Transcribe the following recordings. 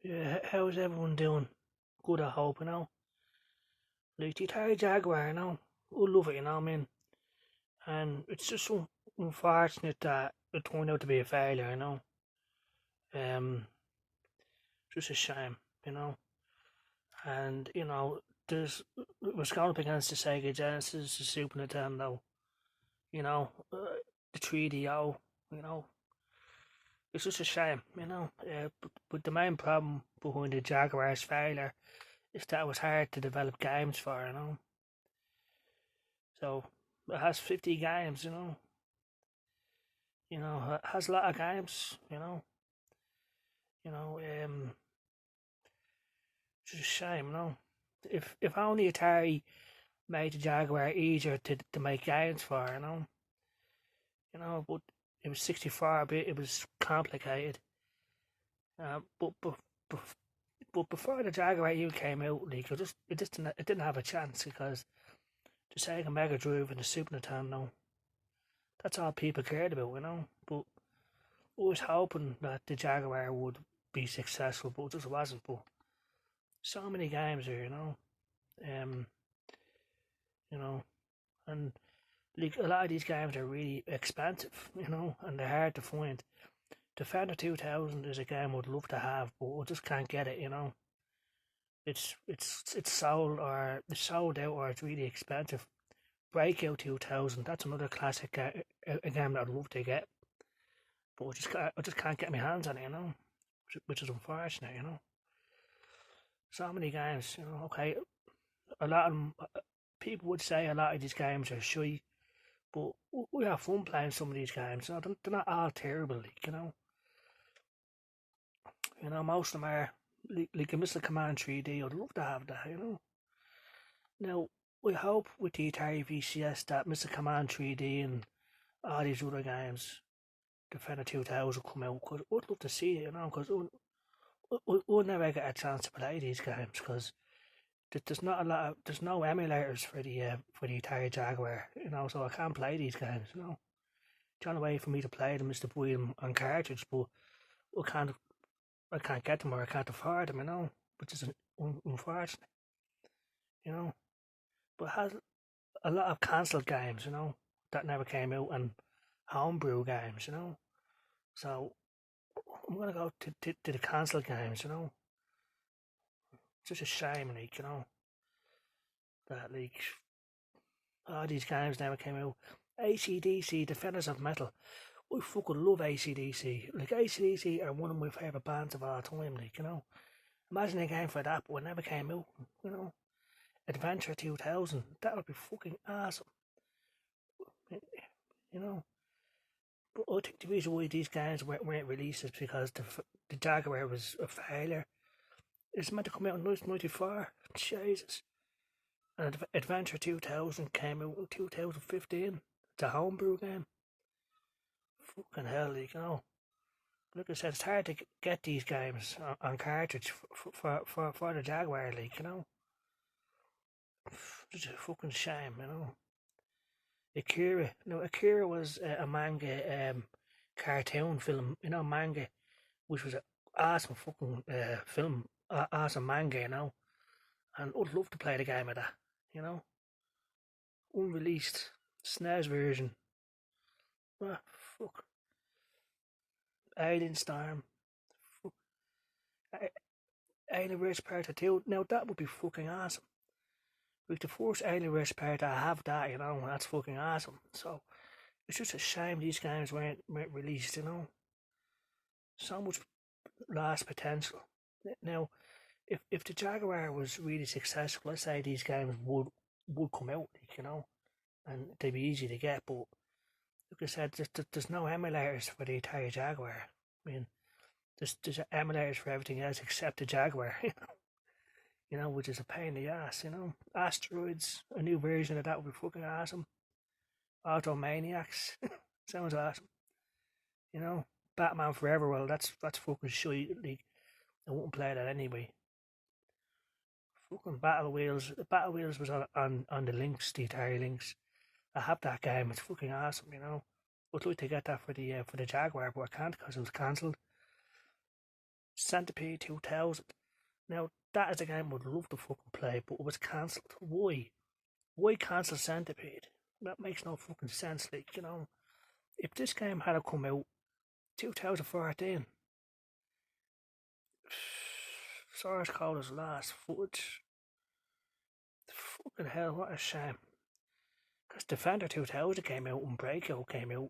Yeah, how's everyone doing? Good, I hope, Like the Atari Jaguar, I love it, I mean? And it's just so unfortunate that it turned out to be a failure, Um, just a shame, you know? And, there's, it was going up against the Sega Genesis, the Super Nintendo, the 3DO, you know? It's just a shame, but the main problem behind the Jaguar's failure is that it was hard to develop games for, So it has 50 games, It has a lot of games, You know, um, it's just a shame, If only Atari made the Jaguar easier to make games for, But it was 64-bit, it was complicated. But but before the Jaguar U came out, like it didn't have a chance because the Sega Mega Drive and the Super Nintendo, that's all people cared about, But I was hoping that the Jaguar would be successful, but it just wasn't. But so many games here, um, you know, and like a lot of these games are really expensive, and they're hard to find. Defender 2000 is a game I'd love to have, but I just can't get it, It's sold out or it's really expensive. Breakout 2000, that's another classic a game that I'd love to get, but I just can't get my hands on it, which is unfortunate, So many games, okay, a lot of them, people would say a lot of these games are shy, but we have fun playing some of these games. They're not all terrible, most of them are like a Missile Command 3D. I'd love to have that, Now, we hope with the Atari VCS that Missile Command 3D and all these other games, Defender 2000 come out, because I'd love to see it, because we'll never get a chance to play these games, because there's not a lot of, there's no emulators for the Atari Jaguar, so I can't play these games, The only way for me to play them is to buy them on cartridge, but I can't I can't get them or I can't afford them, which is unfortunate, you know. But it has a lot of cancelled games, that never came out, and homebrew games, So I'm gonna go to the cancelled games, It's just a shame, that all these games never came out. AC/DC, Defenders of Metal. I fucking love AC/DC. Like AC/DC are one of my favourite bands of all time, Imagine a game for that, but it never came out, Adventure 2000, that would be fucking awesome, you know. But I think the reason why these games weren't released is because the Jaguar was a failure. It's meant to come out in 1994. Jesus. And Adventure 2000 came out in 2015. It's a homebrew game. Fucking hell, Like I said, it's hard to get these games on cartridge for the Jaguar, It's a fucking shame, Akira. No, Akira was a manga cartoon film, manga, which was an awesome fucking film, awesome manga, And I'd love to play the game of that, you know. Unreleased SNES version. Ah, fuck. Alien Storm. Fuck. Alien Race Part 2. Now that would be fucking awesome. Like the first Alien Race Part, I have that, that's fucking awesome. So it's just a shame these games weren't released, So much lost potential. Now, if the Jaguar was really successful, let's say these games would come out, and they'd be easy to get. But like I said, there's no emulators for the entire Jaguar. I mean, there's emulators for everything else except the Jaguar, which is a pain in the ass. Asteroids, a new version of that would be fucking awesome. Automaniacs, sounds awesome. Batman Forever. Well, that's fucking shit. Like, I wouldn't play that anyway. Fucking Battle Wheels. Battle Wheels was on the links, the Atari links. I have that game. It's fucking awesome, I'd like to get that for the Jaguar, but I can't because it was cancelled. Centipede 2000. Now, that is a game I'd love to fucking play, but it was cancelled. Why? Why cancel Centipede? That makes no fucking sense. Like, you know, if this game had come out 2014, source code is last footage. Fucking hell, what a shame. Because Defender 2000 came out and Breakout came out.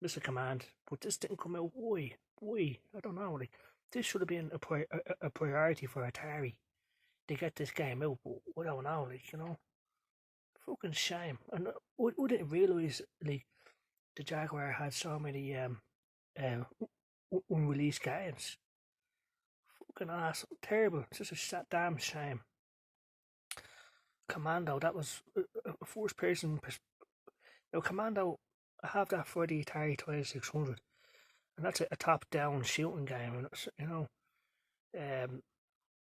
Missile Command, but this didn't come out. Why? Why? I don't know. Like, this should have been a priority for Atari to get this game out, but I don't know. Like, you know, fucking shame. And I didn't realise like the Jaguar had so many unreleased games. Fucking ass, terrible. It's just a damn shame. Commando, that was a first person. Now, Commando, I have that for the Atari 2600, and that's a top-down shooting game. And it's, you know,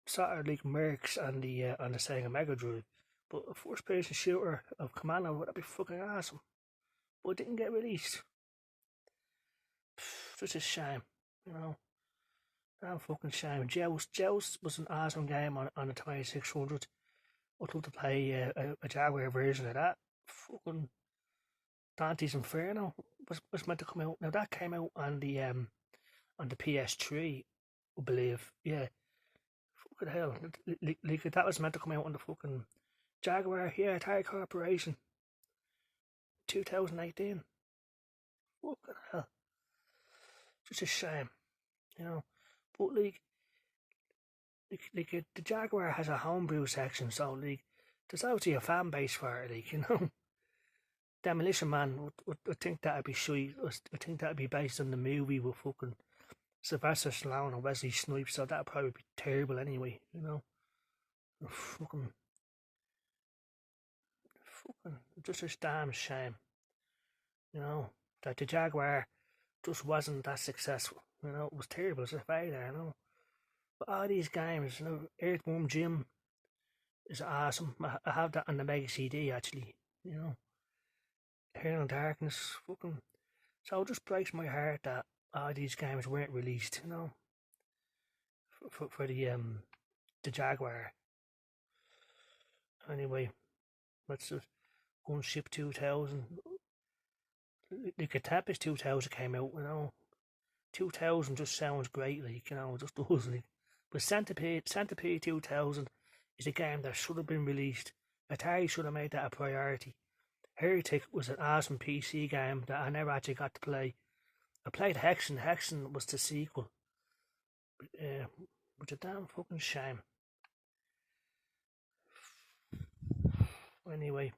sort of like Mercs on the Sega Mega Drive. But a first-person shooter of Commando would be fucking awesome. But it didn't get released. Such a shame, you know. Damn fucking shame. Joust was an awesome game on the 2600. I'd love to play a Jaguar version of that. Fucking Dante's Inferno was meant to come out. Now that came out on the PS3, I believe. Yeah. Fucking hell. Like that was meant to come out on the fucking Jaguar, yeah, Atari Corporation. 2018. Fucking hell. Just a shame, you know. But the Jaguar has a homebrew section, so like there's obviously a fan base for it, like, you know. Demolition Man would think that'd be sweet. I think that'd be based on the movie with fucking Sylvester Stallone and Wesley Snipes, so that'd probably be terrible anyway, you know. Fucking just a damn shame, you know, that the Jaguar just wasn't that successful. You know, it was terrible as a failure, you know. But all these games, you know, Earthworm Jim is awesome. I have that on the Mega CD actually, you know. Eternal Darkness, fucking. So it just breaks my heart that all these games weren't released, you know, for the Jaguar. Anyway, let's just Gunship 2000. Like a Tempest 2000 came out, you know. 2000 just sounds great, like, you know, it just does, like. But Centipede 2000 is a game that should have been released. Atari should have made that a priority. Heretic was an awesome PC game that I never actually got to play. I played Hexen. Hexen was the sequel. Which a damn fucking shame. Anyway,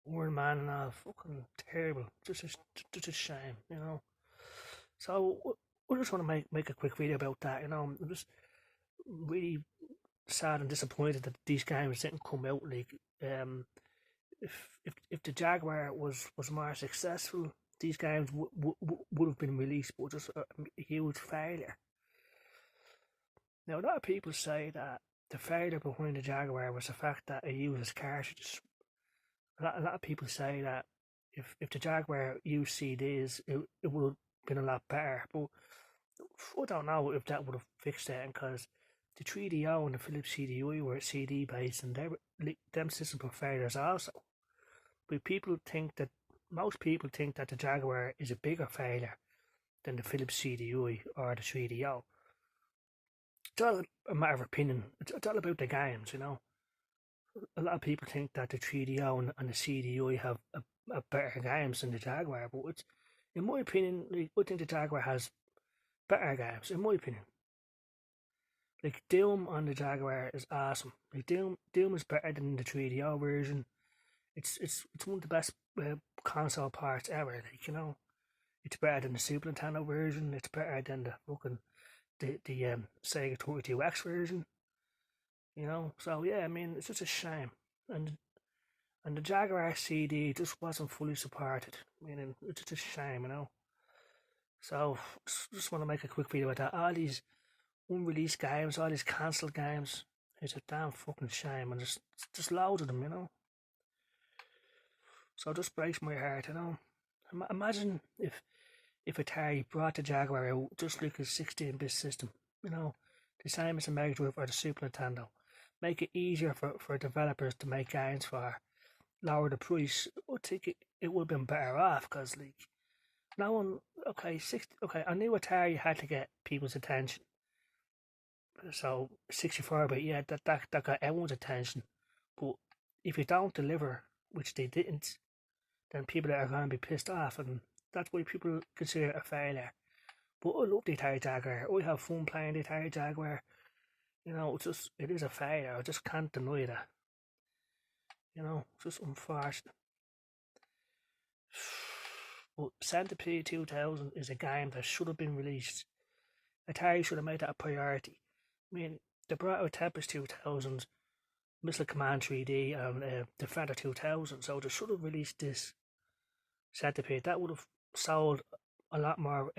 Iron Man and all, fucking terrible. Just a shame, you know. So I just want to make a quick video about that, you know. I'm just really sad and disappointed that these games didn't come out. Like, if the Jaguar was more successful, these games would have been released, but just a huge failure. Now, a lot of people say that the failure behind the Jaguar was the fact that it uses cartridges. A lot of people say that if the Jaguar used CDs, it would have been a lot better, but I don't know if that would have fixed it, because the 3DO and the Philips CDI were CD based, and them systems were failures also. But most people think that the Jaguar is a bigger failure than the Philips CDI or the 3DO. It's all a matter of opinion. It's all about the games, you know. A lot of people think that the 3DO and the CDI have a better games than the Jaguar, but it's, in my opinion, like, I think the Jaguar has better games, in my opinion. Like, Doom on the Jaguar is awesome. Like, Doom is better than the 3DO version. It's one of the best console parts ever. Like, you know, it's better than the Super Nintendo version. It's better than the fucking the Sega 32X version. You know, so yeah, I mean, it's just a shame. And the Jaguar CD just wasn't fully supported. I mean, it's just a shame, you know. So just want to make a quick video about that. All these unreleased games, all these cancelled games, it's a damn fucking shame, and there's just loads of them, you know. So it just breaks my heart, you know. Imagine if Atari brought the Jaguar out just like a 16-bit system. You know, the same as the Mega Drive or the Super Nintendo. Make it easier for developers to make games for, lower the price. I think it would have been better off because, like, no one, okay, 60, okay, I knew Atari had to get people's attention. So 64-bit, yeah, that got everyone's attention. But if you don't deliver, which they didn't, then people are going to be pissed off, and that's why people consider it a failure. But I love the Atari Jaguar. I have fun playing the Atari Jaguar. You know, it is a failure. I just can't deny that. You know, it's just unfortunate. But Centipede 2000 is a game that should have been released. Atari should have made that a priority. I mean, they brought out Tempest 2000, Missile Command 3D, and Defender 2000, so they should have released this Centipede. That would have sold a lot more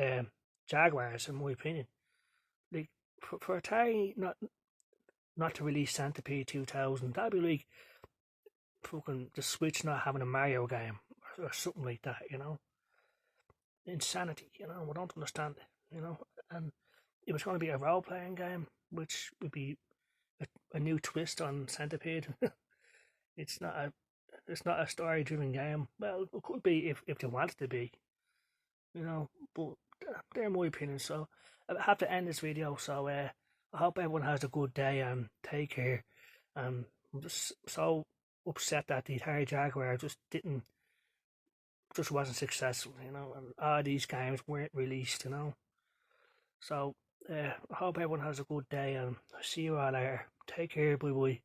Jaguars, in my opinion. Like, for Atari not to release Centipede 2000, that'd be like fucking the Switch not having a Mario game or something like that, you know? Insanity, you know? I don't understand it, you know? And it was going to be a role playing game, which would be a new twist on Centipede. it's not a it's not a story driven game. Well, it could be if they wanted to be, you know. But they're my opinion. So I have to end this video. So I hope everyone has a good day and take care. I'm just so upset that the Atari Jaguar just wasn't successful, you know, and all these games weren't released, you know. So I hope everyone has a good day and see you all later. Take care, bye bye.